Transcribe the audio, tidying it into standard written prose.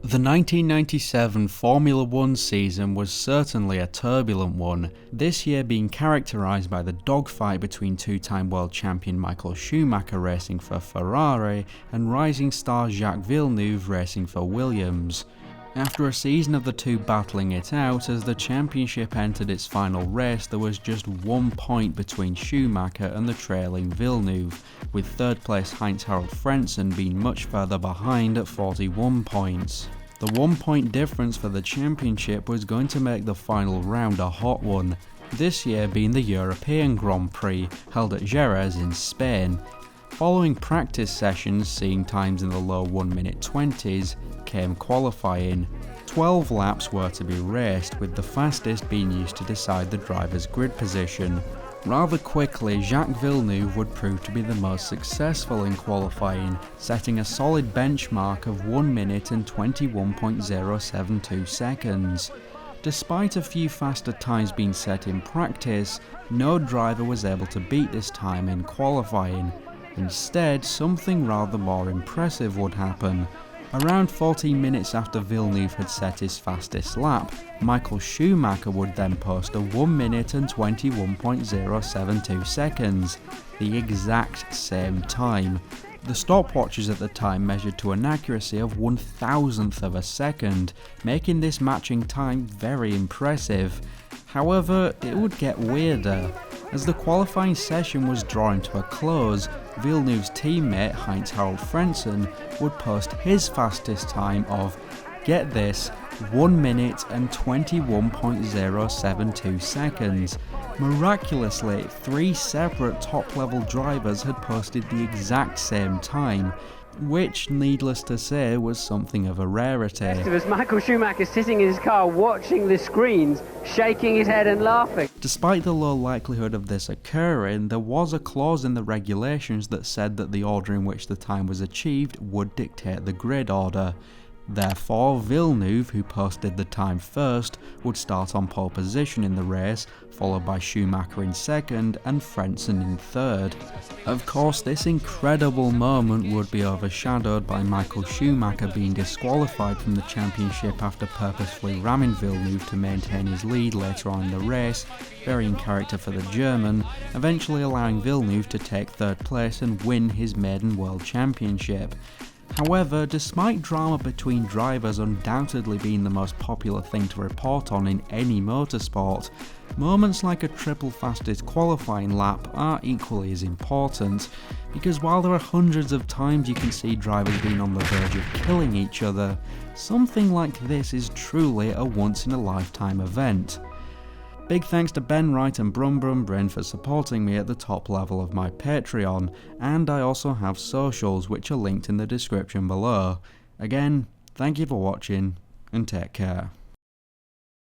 The 1997 Formula 1 season was certainly a turbulent one, this year being characterised by the dogfight between two-time world champion Michael Schumacher racing for Ferrari and rising star Jacques Villeneuve racing for Williams. After a season of the two battling it out, as the championship entered its final race, there was just 1 point between Schumacher and the trailing Villeneuve, with third place Heinz-Harald being much further behind at 41 points. The 1 point difference for the championship was going to make the final round a hot one, this year being the European Grand Prix, held at Jerez in Spain. Following practice sessions seeing times in the low 1 minute 20s, came qualifying. 12 laps were to be raced, with the fastest being used to decide the driver's grid position. Rather quickly, Jacques Villeneuve would prove to be the most successful in qualifying, setting a solid benchmark of 1 minute and 21.072 seconds. Despite a few faster times being set in practice, no driver was able to beat this time in qualifying. Instead, something rather more impressive would happen. Around 14 minutes after Villeneuve had set his fastest lap, Michael Schumacher would then post a 1 minute and 21.072 seconds, the exact same time. The stopwatches at the time measured to an accuracy of 1,000th of a second, making this matching time very impressive. However, it would get weirder. As the qualifying session was drawing to a close, Villeneuve's teammate Heinz-Harald would post his fastest time of, get this, 1 minute and 21.072 seconds. Miraculously, 3 separate top-level drivers had posted the exact same time, which, needless to say, was something of a rarity. Michael Schumacher sitting in his car watching the screens, shaking his head and laughing. Despite the low likelihood of this occurring, there was a clause in the regulations that said that the order in which the time was achieved would dictate the grid order. Therefore, Villeneuve, who posted the time first, would start on pole position in the race, followed by Schumacher in second and Frentzen in third. Of course, this incredible moment would be overshadowed by Michael Schumacher being disqualified from the championship after purposefully ramming Villeneuve to maintain his lead later on in the race, very in character for the German, eventually allowing Villeneuve to take third place and win his maiden world championship. However, despite drama between drivers undoubtedly being the most popular thing to report on in any motorsport, moments like a triple fastest qualifying lap are equally as important, because while there are hundreds of times you can see drivers being on the verge of killing each other, something like this is truly a once-in-a-lifetime event. Big thanks to Ben Wright and Brum Brum Bryn for supporting me at the top level of my Patreon, and I also have socials which are linked in the description below. Again, thank you for watching, and take care.